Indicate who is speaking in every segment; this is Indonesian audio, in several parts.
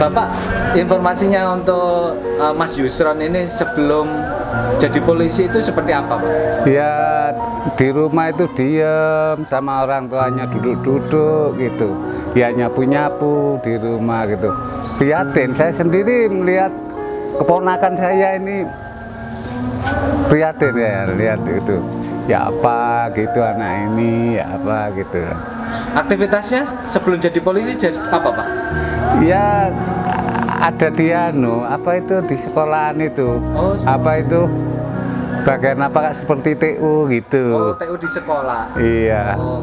Speaker 1: Bapak, informasinya untuk Mas Yusron ini sebelum jadi polisi itu seperti apa, Pak?
Speaker 2: Ya di rumah itu diem sama orang tuanya, duduk-duduk gitu. Ya nyapu-nyapu di rumah gitu. Prihatin, saya sendiri melihat keponakan saya ini prihatin ya, lihat itu. Ya apa gitu anak ini, ya apa gitu.
Speaker 1: Aktivitasnya sebelum jadi polisi jadi apa, Pak?
Speaker 2: Ya ada apa itu di sekolahan itu.
Speaker 1: Oh,
Speaker 2: apa itu bagian apa seperti TU gitu.
Speaker 1: Oh, TU di sekolah.
Speaker 2: Iya.
Speaker 1: Oh,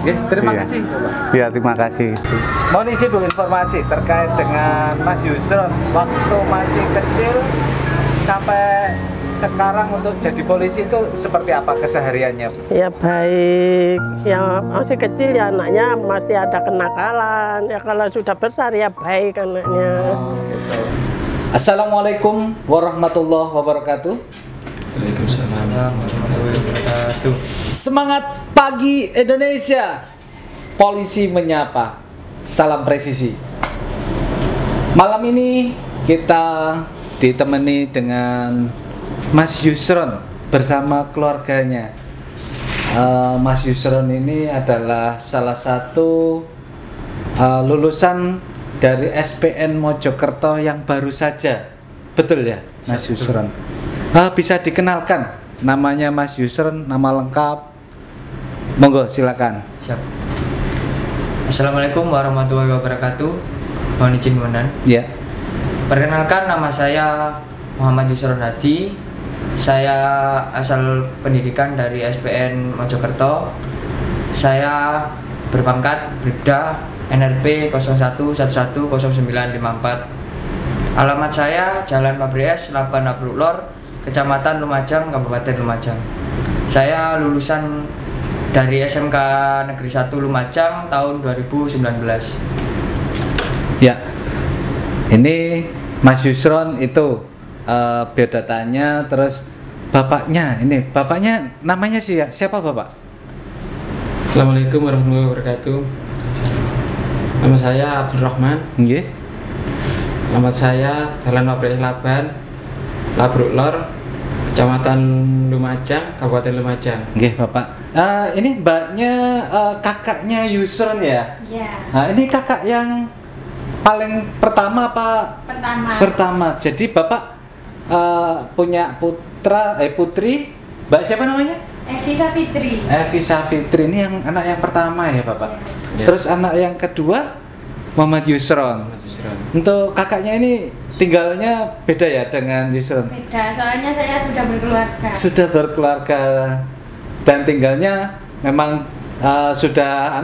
Speaker 1: ya, terima
Speaker 2: Iya.
Speaker 1: kasih, Bapak.
Speaker 2: Ya terima kasih.
Speaker 1: Mohon izin Bu, informasi terkait dengan Mas Yusron waktu masih kecil sampai sekarang untuk jadi polisi itu seperti apa kesehariannya, Bu?
Speaker 3: Ya baik, ya masih kecil ya anaknya masih ada kenakalan. Ya kalau sudah besar ya baik anaknya.
Speaker 1: Oh, gitu. Assalamualaikum warahmatullahi wabarakatuh.
Speaker 4: Waalaikumsalam warahmatullahi wabarakatuh.
Speaker 1: Semangat pagi Indonesia. Polisi menyapa. Salam presisi. Malam ini kita ditemani dengan Mas Yusron bersama keluarganya. Mas Yusron ini adalah salah satu lulusan dari SPN Mojokerto yang baru saja. Betul ya, Mas Yusron? Bisa dikenalkan namanya Mas Yusron, nama lengkap. Monggo silakan.
Speaker 4: Siap. Assalamualaikum warahmatullahi wabarakatuh. Mohon izin komandan.
Speaker 1: Ya.
Speaker 4: Perkenalkan, nama saya Muhammad Yusron Hadi. Saya asal pendidikan dari SPN Mojokerto. Saya berpangkat Bribda NRP 01110954. Alamat saya Jalan Mabries 8 Abrulor, Kecamatan Lumajang, Kabupaten Lumajang. Saya lulusan dari SMK Negeri 1 Lumajang tahun 2019.
Speaker 1: Ya. Ini Mas Yusron itu biodatanya, terus bapaknya namanya siapa, Bapak?
Speaker 5: Assalamualaikum warahmatullahi wabarakatuh. Nama saya Abdurrahman.
Speaker 1: Nggih.
Speaker 5: Alamat saya Jalan Mabries 8 Labruk-Lor, Kecamatan Lumajang, Kabupaten Lumajang.
Speaker 1: Nggih, Bapak. Ini mbaknya kakaknya Yusron ya?
Speaker 6: Iya.
Speaker 1: Nah, ini kakak yang paling pertama apa? Pertama. Jadi Bapak punya putri, Mbak siapa namanya?
Speaker 6: Evi Safitri.
Speaker 1: Evi Safitri ini yang anak yang pertama ya, Bapak.
Speaker 5: Ya.
Speaker 1: Terus anak yang kedua Muhammad Yusron. Untuk kakaknya ini tinggalnya beda ya dengan Yusron?
Speaker 6: Beda, soalnya saya sudah berkeluarga.
Speaker 1: Sudah berkeluarga dan tinggalnya memang sudah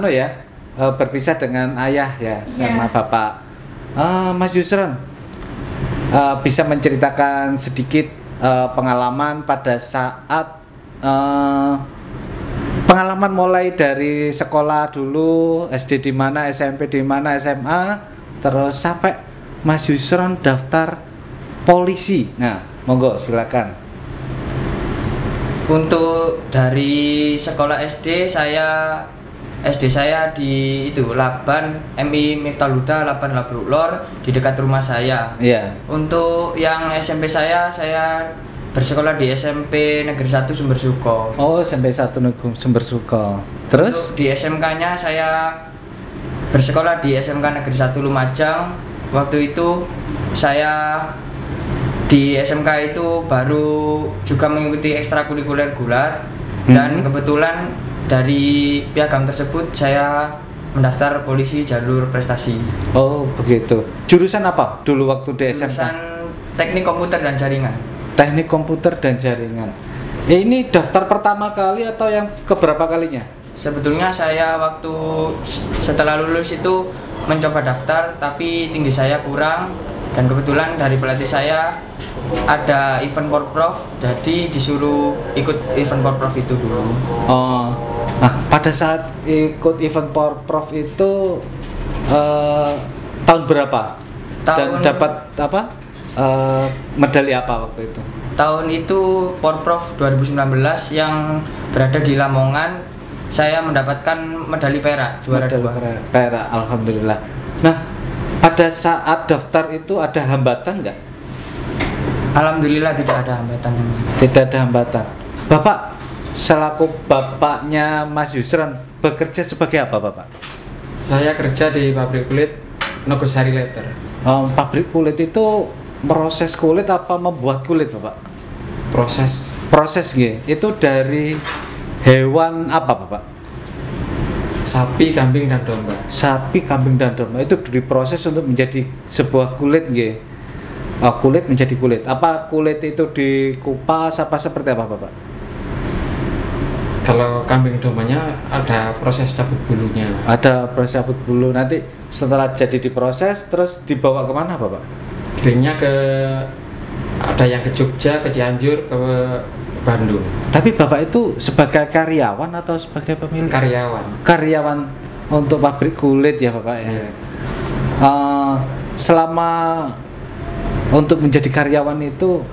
Speaker 1: berpisah dengan ayah ya, sama bapak. Mas Yusron bisa menceritakan sedikit pengalaman pada saat pengalaman mulai dari sekolah dulu, SD di mana, SMP di mana, SMA, terus sampai Mas Yusron daftar polisi. Nah, monggo silakan.
Speaker 4: Untuk dari sekolah SD saya di Laban MI Miftahul Huda Laban Labruk-Lor di dekat rumah saya.
Speaker 1: Iya.
Speaker 4: Untuk yang SMP saya bersekolah di SMP Negeri 1 Sumbersuko.
Speaker 1: Oh, SMP 1 Sumbersuko. Terus
Speaker 4: Untuk di SMK-nya saya bersekolah di SMK Negeri 1 Lumajang. Waktu itu saya di SMK itu baru juga mengikuti ekstrakurikuler gulat dan kebetulan dari piagam tersebut saya mendaftar polisi jalur prestasi.
Speaker 1: oh, begitu. Jurusan apa dulu waktu di SMK?
Speaker 4: Jurusan Teknik Komputer dan Jaringan.
Speaker 1: Teknik Komputer dan Jaringan. Ini daftar pertama kali atau yang keberapa kalinya?
Speaker 4: Sebetulnya saya waktu setelah lulus itu mencoba daftar, tapi tinggi saya kurang dan kebetulan dari pelatih saya ada event Porprov, jadi disuruh ikut event Porprov itu dulu.
Speaker 1: Oh, nah pada saat ikut event Porprov itu tahun berapa? Dan dapat apa? Medali apa waktu itu?
Speaker 4: Tahun itu Porprov 2019 yang berada di Lamongan, saya mendapatkan medali perak, juara
Speaker 1: Medali
Speaker 4: dua.
Speaker 1: perak, alhamdulillah. Nah, Pada saat daftar itu ada hambatan nggak?
Speaker 4: Alhamdulillah tidak ada hambatan.
Speaker 1: Tidak ada hambatan. Bapak selaku bapaknya Mas Yusron bekerja sebagai apa, Bapak?
Speaker 5: Saya kerja di pabrik kulit Nogosari Leather.
Speaker 1: Pabrik kulit itu proses kulit apa membuat kulit, Bapak?
Speaker 5: Proses
Speaker 1: Proses gitu. Itu dari hewan apa, Bapak?
Speaker 5: sapi, kambing, dan domba.
Speaker 1: Sapi, kambing, dan domba itu diproses untuk menjadi sebuah kulit, nggih. Kulit menjadi kulit. Apa kulit itu dikupas apa seperti apa, Bapak?
Speaker 5: Kalau kambing dombanya ada proses cabut bulunya.
Speaker 1: Ada proses cabut bulu. Nanti setelah jadi diproses terus dibawa kemana, Bapak?
Speaker 5: Kirimnya ke ada yang ke Jogja, ke Cianjur, ke Bandung.
Speaker 1: Tapi Bapak itu sebagai karyawan atau sebagai pemilik?
Speaker 5: Karyawan.
Speaker 1: Karyawan untuk pabrik kulit ya, Bapak ya.
Speaker 5: Iya.
Speaker 1: Selama untuk menjadi karyawan itu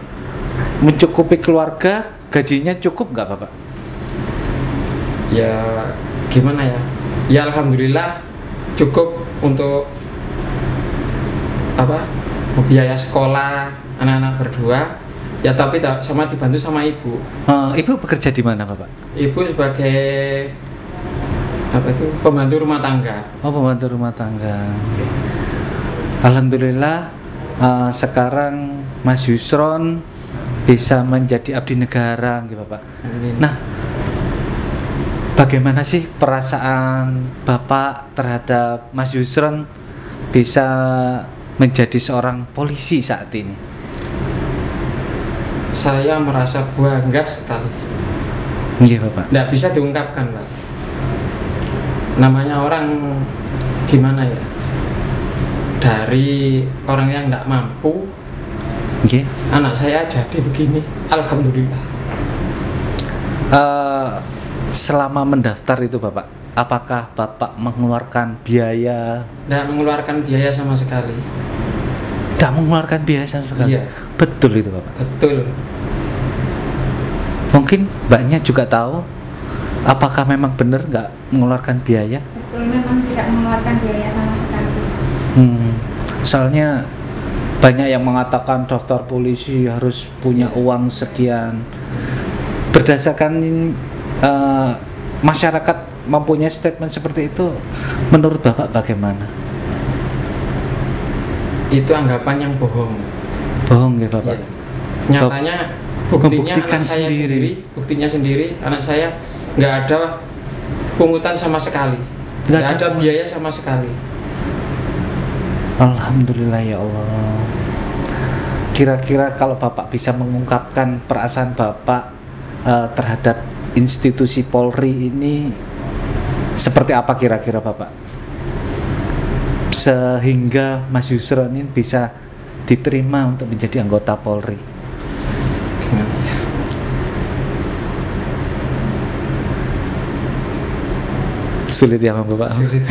Speaker 1: mencukupi keluarga, gajinya cukup nggak, Bapak?
Speaker 5: Ya gimana ya? Ya alhamdulillah cukup untuk apa? Biaya sekolah anak-anak berdua. Ya tapi sama dibantu sama ibu.
Speaker 1: Ibu bekerja di mana, Bapak?
Speaker 5: Ibu sebagai apa itu? Pembantu rumah tangga.
Speaker 1: Oh, pembantu rumah tangga. Alhamdulillah sekarang Mas Yusron bisa menjadi abdi negara, gitu, Bapak.
Speaker 5: Amin.
Speaker 1: Nah, bagaimana sih perasaan Bapak terhadap Mas Yusron bisa menjadi seorang polisi saat ini?
Speaker 5: Saya merasa bangga sekali.
Speaker 1: Iya, Bapak.
Speaker 5: Nggak bisa diungkapkan, Pak. Namanya orang gimana ya? Dari orang yang nggak mampu,
Speaker 1: Iya.
Speaker 5: anak saya jadi begini. Alhamdulillah.
Speaker 1: Selama mendaftar itu, Bapak, apakah Bapak mengeluarkan biaya?
Speaker 5: Nggak mengeluarkan biaya sama sekali.
Speaker 1: Tidak mengeluarkan biaya sama sekali.
Speaker 5: Iya.
Speaker 1: Betul itu, Bapak.
Speaker 5: Betul.
Speaker 1: Mungkin Mbaknya juga tahu apakah memang benar nggak mengeluarkan biaya?
Speaker 6: Betul, memang tidak mengeluarkan biaya sama sekali.
Speaker 1: Soalnya banyak yang mengatakan daftar polisi harus punya uang sekian. Berdasarkan masyarakat mempunyai statement seperti itu, menurut Bapak bagaimana?
Speaker 5: Itu anggapan yang bohong.
Speaker 1: Bohong ya, Bapak?
Speaker 5: Iya. Nyatanya buktinya
Speaker 1: membuktikan
Speaker 5: anak saya
Speaker 1: sendiri.
Speaker 5: sendiri, buktinya sendiri anak saya nggak ada pungutan sama sekali,
Speaker 1: Nggak
Speaker 5: nggak
Speaker 1: ada
Speaker 5: ada biaya sama sekali.
Speaker 1: Alhamdulillah ya Allah. Kira-kira kalau Bapak bisa mengungkapkan perasaan Bapak terhadap institusi Polri ini seperti apa kira-kira, Bapak? Sehingga Mas Yusron ini bisa diterima untuk menjadi anggota Polri.
Speaker 5: Gimana ya?
Speaker 1: Sulit ya, Bapak?
Speaker 5: Sulit.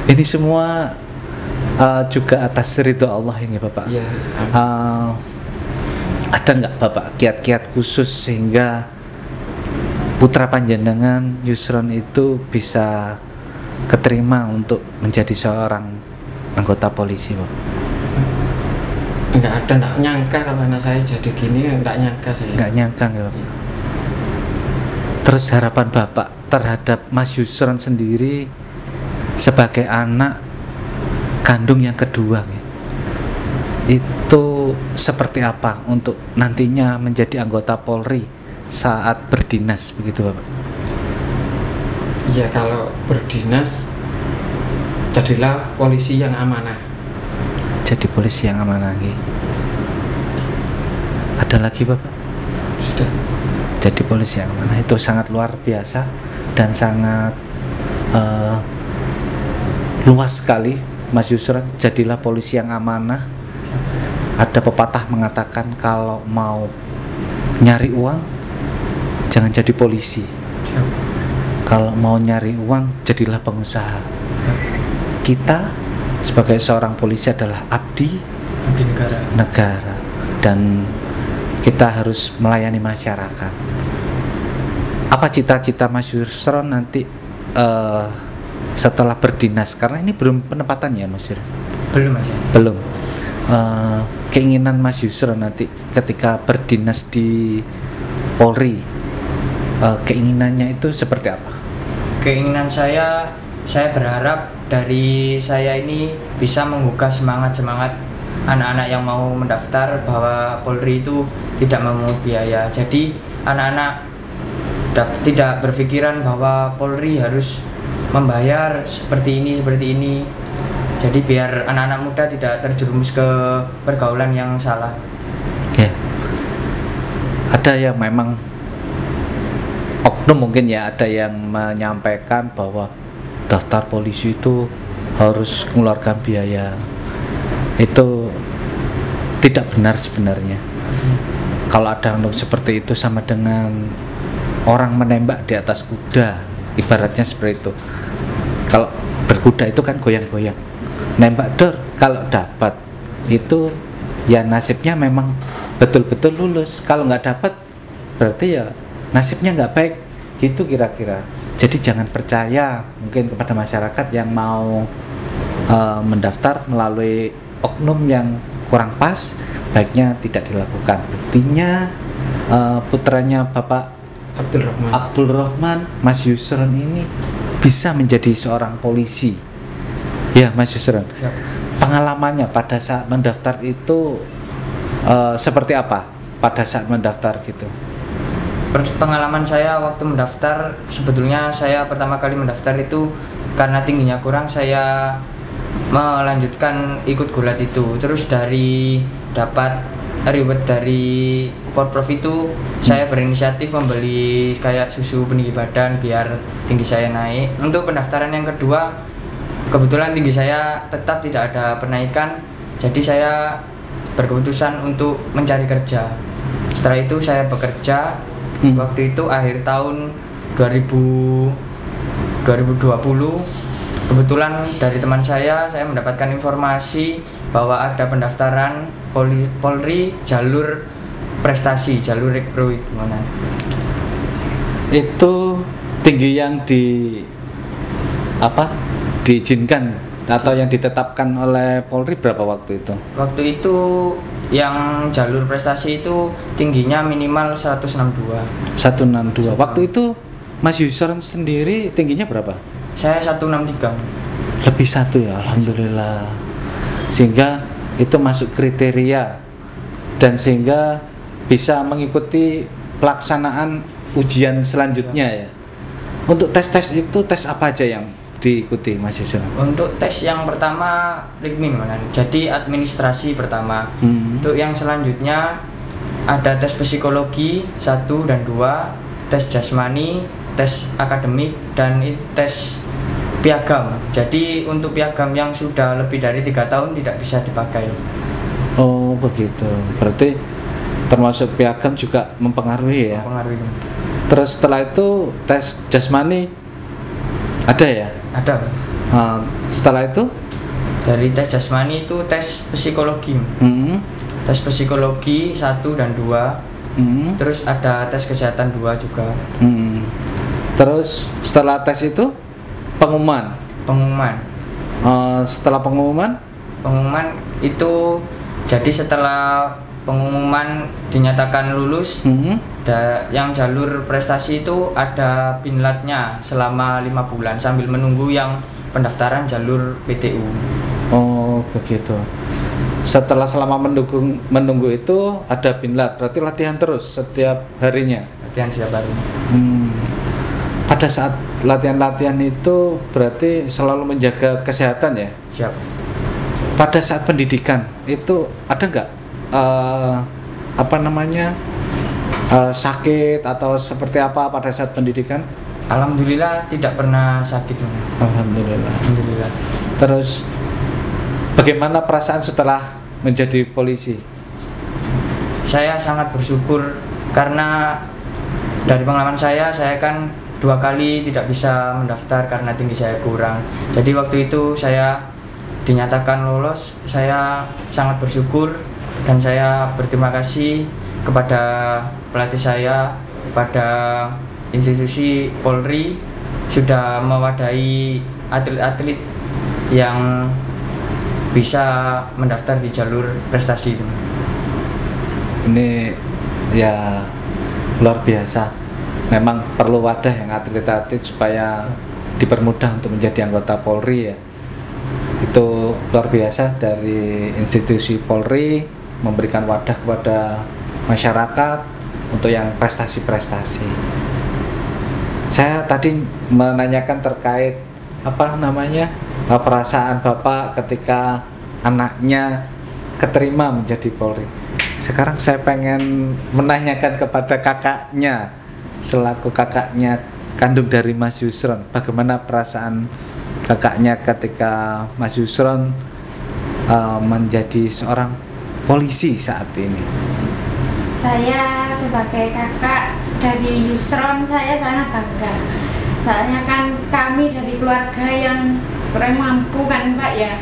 Speaker 1: Ini semua juga atas ridho Allah ini, Bapak.
Speaker 5: Iya.
Speaker 1: Ada nggak Bapak kiat-kiat khusus sehingga putra panjenengan Yusron itu bisa keterima untuk menjadi seorang anggota polisi, Pak?
Speaker 5: Nggak ada, nggak nyangka kalau anak saya jadi gini, nggak nyangka saya.
Speaker 1: Nggak nyangka ya, Pak. Terus harapan Bapak terhadap Mas Yusron sendiri sebagai anak kandung yang kedua, ya, itu seperti apa untuk nantinya menjadi anggota Polri saat berdinas begitu, Bapak?
Speaker 5: Iya, kalau berdinas jadilah polisi yang amanah.
Speaker 1: Jadi polisi yang amanah, ya. Ada lagi, Bapak?
Speaker 5: Sudah.
Speaker 1: Jadi polisi yang amanah itu sangat luar biasa dan sangat luas sekali, Mas Yusron. Jadilah polisi yang amanah. Ada pepatah mengatakan kalau mau nyari uang jangan jadi polisi. Kalau mau nyari uang jadilah pengusaha. Kita sebagai seorang polisi adalah abdi negara dan kita harus melayani masyarakat. Apa cita-cita Mas Yusron nanti setelah berdinas, karena ini belum penempatan ya Mas Yusron?
Speaker 4: Belum Mas.
Speaker 1: Belum. Keinginan Mas Yusron nanti ketika berdinas di Polri, keinginannya itu seperti apa?
Speaker 4: Keinginan saya berharap dari saya ini bisa menggugah semangat anak-anak yang mau mendaftar bahwa Polri itu tidak memungut biaya. Jadi anak-anak tidak berpikiran bahwa Polri harus membayar seperti ini. Jadi biar anak-anak muda tidak terjerumus ke pergaulan yang salah.
Speaker 1: Ya. Ada yang memang oknum mungkin ya, ada yang menyampaikan bahwa daftar polisi itu harus mengeluarkan biaya. Itu tidak benar sebenarnya. Kalau ada oknum seperti itu sama dengan orang menembak di atas kuda, ibaratnya seperti itu. Kalau berkuda itu kan goyang-goyang, nembak dor, kalau dapat itu ya nasibnya memang betul-betul lulus. Kalau nggak dapat berarti ya nasibnya nggak baik, gitu kira-kira. Jadi jangan percaya mungkin kepada masyarakat yang mau mendaftar melalui oknum yang kurang pas, baiknya tidak dilakukan. Buktinya putranya Bapak Abdul Rahman, Mas Yusron ini bisa menjadi seorang polisi. Ya Mas Yusron, pengalamannya pada saat mendaftar itu seperti apa? Pada saat mendaftar gitu.
Speaker 4: Pengalaman saya waktu mendaftar, sebetulnya saya pertama kali mendaftar itu karena tingginya kurang, saya melanjutkan ikut gulat itu. Terus dari dapat reward dari Porprov itu, saya berinisiatif membeli kayak susu peninggi badan biar tinggi saya naik. Untuk pendaftaran yang kedua, kebetulan tinggi saya tetap tidak ada penaikan, jadi saya berkeputusan untuk mencari kerja. Setelah itu saya bekerja. Waktu itu akhir tahun 2020, kebetulan dari teman saya mendapatkan informasi bahwa ada pendaftaran Polri jalur prestasi, jalur rekru gimana.
Speaker 1: Itu tinggi yang diizinkan atau yang ditetapkan oleh Polri berapa waktu itu?
Speaker 4: Waktu itu yang jalur prestasi itu tingginya minimal 162.
Speaker 1: 162. Waktu itu Mas Yusron sendiri tingginya berapa?
Speaker 4: Saya 163.
Speaker 1: Lebih satu ya, alhamdulillah. Sehingga itu masuk kriteria dan sehingga bisa mengikuti pelaksanaan ujian selanjutnya ya. Untuk tes-tes itu tes apa aja yang diikuti Mas Yusron?
Speaker 4: Untuk tes yang pertama Rikmin, jadi administrasi pertama. Untuk yang selanjutnya ada tes psikologi 1 dan 2, tes jasmani, tes akademik, dan tes piagam. Jadi untuk piagam yang sudah lebih dari 3 tahun tidak bisa dipakai.
Speaker 1: Oh begitu, berarti termasuk piagam juga mempengaruhi ya?
Speaker 4: Mempengaruhi.
Speaker 1: Terus setelah itu tes jasmani ada ya?
Speaker 4: Ada.
Speaker 1: Setelah itu?
Speaker 4: Dari tes jasmani itu tes psikologi. Tes psikologi 1 dan 2. Terus ada tes kesehatan 2 juga.
Speaker 1: Terus setelah tes itu pengumuman. Setelah pengumuman
Speaker 4: itu, jadi setelah pengumuman dinyatakan lulus, yang jalur prestasi itu ada binlatnya selama 5 bulan sambil menunggu yang pendaftaran jalur PTU.
Speaker 1: Oh begitu. Setelah selama menunggu itu ada binlat, berarti latihan terus setiap harinya.
Speaker 4: Latihan setiap hari.
Speaker 1: Pada saat latihan-latihan itu berarti selalu menjaga kesehatan ya?
Speaker 4: Siap.
Speaker 1: Pada saat pendidikan itu ada nggak sakit atau seperti apa pada saat pendidikan?
Speaker 4: Alhamdulillah tidak pernah sakit.
Speaker 1: Alhamdulillah. Terus bagaimana perasaan setelah menjadi polisi?
Speaker 4: Saya sangat bersyukur karena dari pengalaman saya kan 2 kali tidak bisa mendaftar karena tinggi saya kurang. Jadi waktu itu saya dinyatakan lolos, saya sangat bersyukur dan saya berterima kasih kepada pelatih saya, pada institusi Polri sudah mewadahi atlet-atlet yang bisa mendaftar di jalur prestasi itu.
Speaker 1: Ini ya luar biasa. Memang perlu wadah yang atlet-atlet supaya dipermudah untuk menjadi anggota Polri ya. Itu luar biasa dari institusi Polri memberikan wadah kepada masyarakat untuk yang prestasi-prestasi. Saya tadi menanyakan terkait perasaan Bapak ketika anaknya keterima menjadi Polri. Sekarang saya pengen menanyakan kepada kakaknya, selaku kakaknya kandung dari Mas Yusron, bagaimana perasaan kakaknya ketika Mas Yusron menjadi seorang polisi saat ini?
Speaker 6: Saya sebagai kakak dari Yusron, saya sangat bangga. Soalnya kan kami dari keluarga yang kurang mampu kan Mbak ya.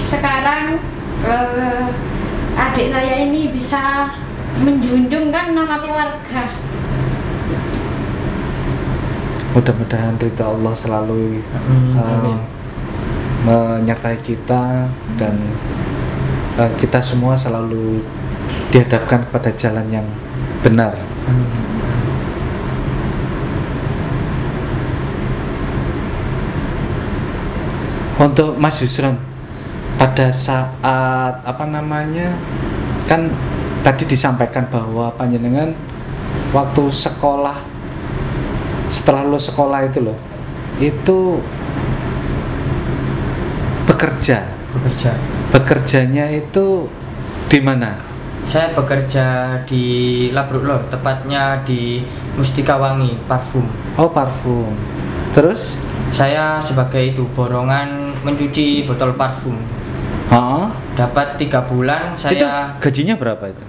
Speaker 6: Sekarang adik saya ini bisa menjunjung kan nama keluarga.
Speaker 1: Mudah-mudahan ridha Allah selalu menyertai kita dan kita semua selalu dihadapkan kepada jalan yang benar. Untuk Mas Yusron, pada saat kan tadi disampaikan bahwa panjenengan waktu sekolah, setelah lulus sekolah itu loh, itu bekerjanya itu di mana?
Speaker 4: Saya bekerja di Labruklor, tepatnya di Mustika Wangi parfum.
Speaker 1: Oh, parfum. Terus
Speaker 4: saya sebagai itu borongan mencuci botol parfum. Dapat 3 bulan. Saya
Speaker 1: itu gajinya berapa itu?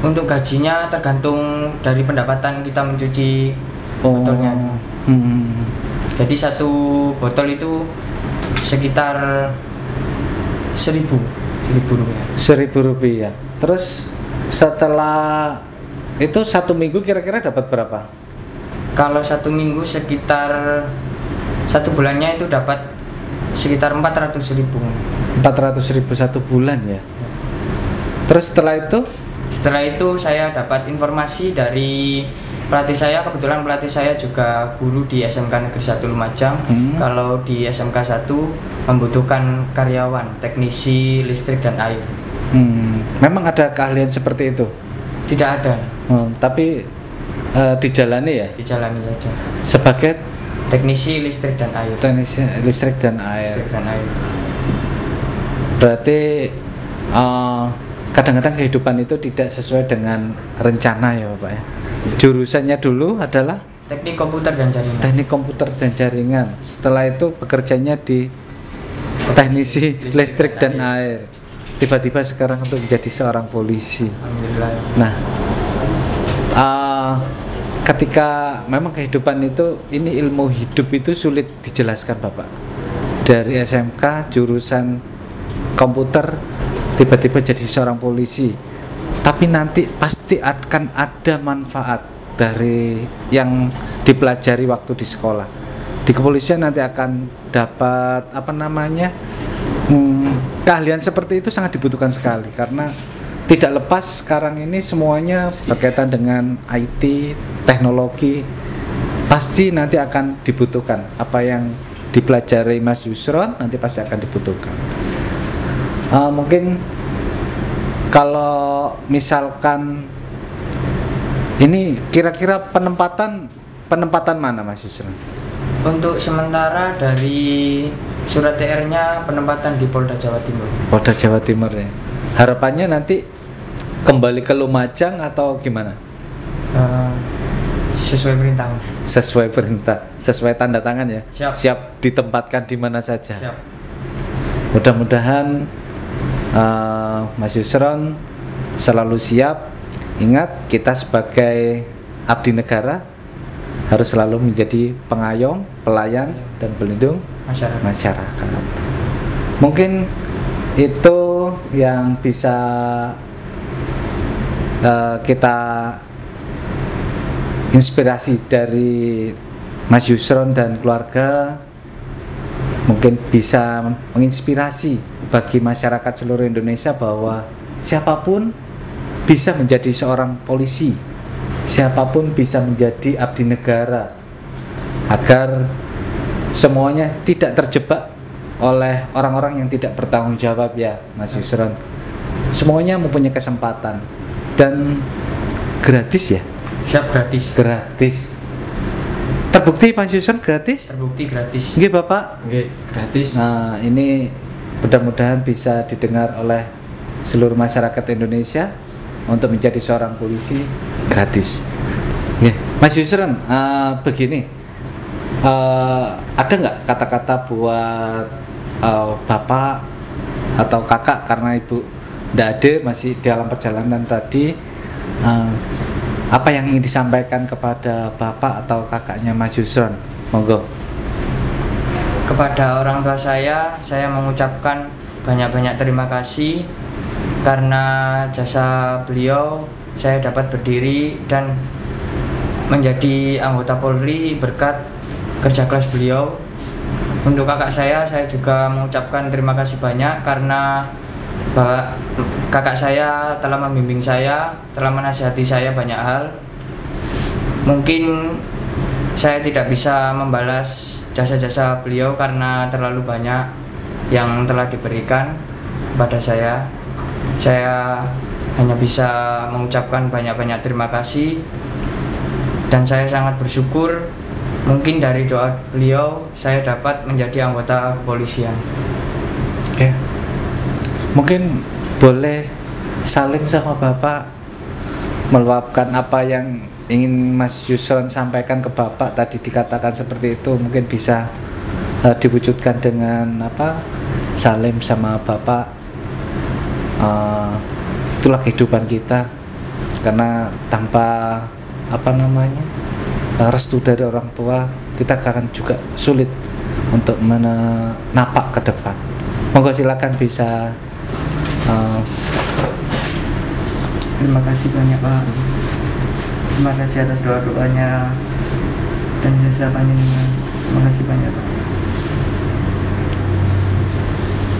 Speaker 4: Untuk gajinya tergantung dari pendapatan kita mencuci botolnya. Jadi satu botol itu sekitar 1.000 rupiah.
Speaker 1: 1.000 rupiah. Terus setelah itu 1 minggu kira-kira dapat berapa?
Speaker 4: Kalau 1 minggu sekitar 1 bulannya itu dapat sekitar 400.000.
Speaker 1: 400.000 1 bulan ya. Terus setelah itu
Speaker 4: saya dapat informasi dari pelatih saya. Kebetulan pelatih saya juga guru di SMK Negeri 1 Lumajang. Kalau di SMK 1 membutuhkan karyawan, teknisi listrik dan air.
Speaker 1: Memang ada keahlian seperti itu?
Speaker 4: Tidak ada.
Speaker 1: Tapi dijalani ya?
Speaker 4: Dijalani saja.
Speaker 1: Sebagai
Speaker 4: teknisi listrik dan air.
Speaker 1: Teknisi listrik dan air.
Speaker 4: Listrik dan air.
Speaker 1: Berarti kadang-kadang kehidupan itu tidak sesuai dengan rencana ya Bapak ya. Jurusannya dulu adalah
Speaker 4: teknik komputer dan jaringan.
Speaker 1: Teknik komputer dan jaringan. Setelah itu bekerjanya di teknisi listrik dan air. Tiba-tiba sekarang untuk menjadi seorang polisi.
Speaker 4: Alhamdulillah.
Speaker 1: Nah, ketika memang kehidupan itu, ini ilmu hidup itu sulit dijelaskan Bapak. Dari SMK jurusan komputer tiba-tiba jadi seorang polisi. Tapi nanti pasti akan ada manfaat dari yang dipelajari waktu di sekolah. Di kepolisian nanti akan dapat keahlian seperti itu sangat dibutuhkan sekali, karena tidak lepas sekarang ini semuanya berkaitan dengan IT, teknologi. Pasti nanti akan dibutuhkan. Apa yang dipelajari Mas Yusron nanti pasti akan dibutuhkan. Mungkin kalau misalkan ini kira-kira penempatan mana Mas Yusron?
Speaker 4: Untuk sementara dari surat TR-nya penempatan di Polda Jawa Timur.
Speaker 1: Polda Jawa Timur ya. Harapannya nanti kembali ke Lumajang atau gimana?
Speaker 4: Sesuai perintah.
Speaker 1: Sesuai perintah, sesuai tanda tangan ya.
Speaker 4: Siap
Speaker 1: ditempatkan di mana saja.
Speaker 4: Siap.
Speaker 1: Mudah-mudahan Mas Yusron selalu siap. Ingat, kita sebagai abdi negara harus selalu menjadi pengayom, pelayan, dan pelindung masyarakat. Mungkin itu yang bisa kita inspirasi dari Mas Yusron dan keluarga. mungkin bisa menginspirasi bagi masyarakat seluruh Indonesia bahwa siapapun bisa menjadi seorang polisi, siapapun bisa menjadi abdi negara, agar semuanya tidak terjebak oleh orang-orang yang tidak bertanggung jawab ya Mas Yusron. Semuanya mempunyai kesempatan dan gratis ya.
Speaker 4: Siap, gratis.
Speaker 1: Gratis. Terbukti Mas Yusron gratis?
Speaker 4: Terbukti gratis.
Speaker 1: Nggih Bapak.
Speaker 5: Oke, gratis.
Speaker 1: Nah, ini mudah-mudahan bisa didengar oleh seluruh masyarakat Indonesia untuk menjadi seorang polisi gratis. Ya, Mas Yusron, begini, ada nggak kata-kata buat Bapak atau Kakak, karena Ibu tidak ada masih dalam perjalanan tadi, apa yang ingin disampaikan kepada Bapak atau Kakaknya Mas Yusron? Monggo.
Speaker 4: Kepada orang tua saya mengucapkan banyak-banyak terima kasih karena jasa beliau saya dapat berdiri dan menjadi anggota Polri berkat kerja keras beliau. Untuk kakak saya juga mengucapkan terima kasih banyak karena kakak saya telah membimbing saya, telah menasihati saya banyak hal. Mungkin saya tidak bisa membalas jasa-jasa beliau karena terlalu banyak yang telah diberikan kepada saya. Saya hanya bisa mengucapkan banyak-banyak terima kasih dan saya sangat bersyukur mungkin dari doa beliau saya dapat menjadi anggota kepolisian.
Speaker 1: Oke. Mungkin boleh salim sama Bapak, meluapkan apa yang ingin Mas Yusron sampaikan ke Bapak. Tadi dikatakan seperti itu, mungkin bisa diwujudkan dengan apa? Salim sama Bapak. Itulah kehidupan kita, karena tanpa restu dari orang tua kita akan juga sulit untuk menapak ke depan. Monggo silakan bisa.
Speaker 4: Terima kasih banyak Pak. Terima kasih atas doa-doanya dan jasa panjenengan. Terima kasih banyak Pak.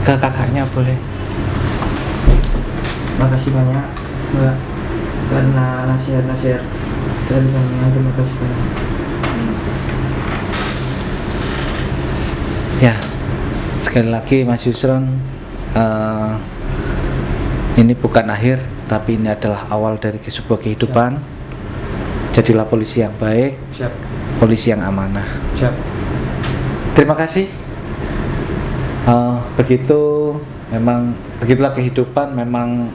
Speaker 1: Ke kakaknya boleh.
Speaker 4: Terima kasih banyak Mbak karena nasihat-nasihat dari sampean. Terima kasih banyak.
Speaker 1: Ya, sekali lagi Mas Yusron, ini bukan akhir, tapi ini adalah awal dari sebuah kehidupan. Jadilah polisi yang baik.
Speaker 4: Siap.
Speaker 1: Polisi yang amanah.
Speaker 4: Siap.
Speaker 1: Terima kasih. Begitulah kehidupan. Memang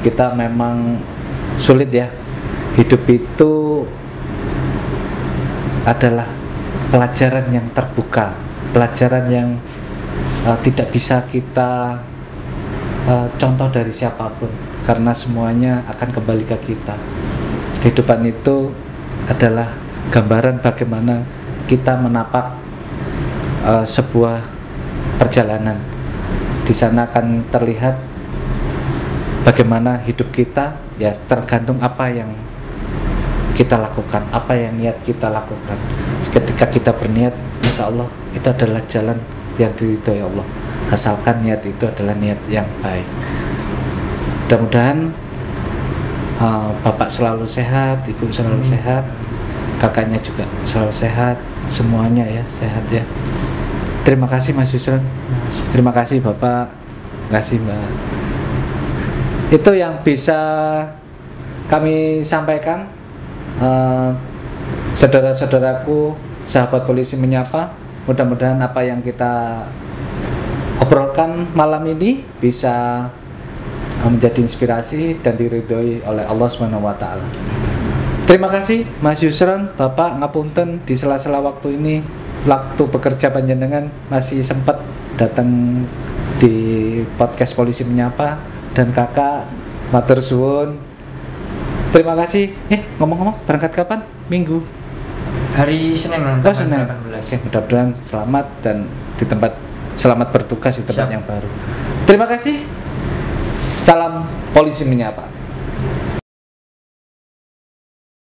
Speaker 1: kita memang sulit ya. Hidup itu adalah pelajaran yang terbuka, pelajaran yang tidak bisa kita contoh dari siapapun, karena semuanya akan kembali ke kita. Kehidupan itu adalah gambaran bagaimana kita menapak sebuah perjalanan. Di sana akan terlihat bagaimana hidup kita, ya tergantung apa yang kita lakukan, apa yang niat kita lakukan. Ketika kita berniat, insya Allah itu adalah jalan yang diridhoi Allah, asalkan niat itu adalah niat yang baik. Mudah-mudahan Bapak selalu sehat, Ibu selalu sehat, kakaknya juga selalu sehat, semuanya ya sehat ya. Terima kasih Mas Yusron. Terima kasih Bapak. Terima kasih Mbak. Itu yang bisa kami sampaikan. Saudara-saudaraku, sahabat polisi menyapa, mudah-mudahan apa yang kita obrolkan malam ini bisa menjadi inspirasi dan diridhoi oleh Allah SWT. Terima kasih Mas Yusron, Bapak ngapunten di sela-sela waktu ini, waktu bekerja panjenengan masih sempat datang di podcast Polisi Menyapa, dan kakak matur suwun. Terima kasih. Ngomong-ngomong, berangkat kapan? Minggu?
Speaker 4: Hari Senin.
Speaker 1: Oh, Senin. Oke, mudah-mudahan selamat dan di tempat selamat bertugas di tempat yang baru. Terima kasih. Salam Polisi Menyapa.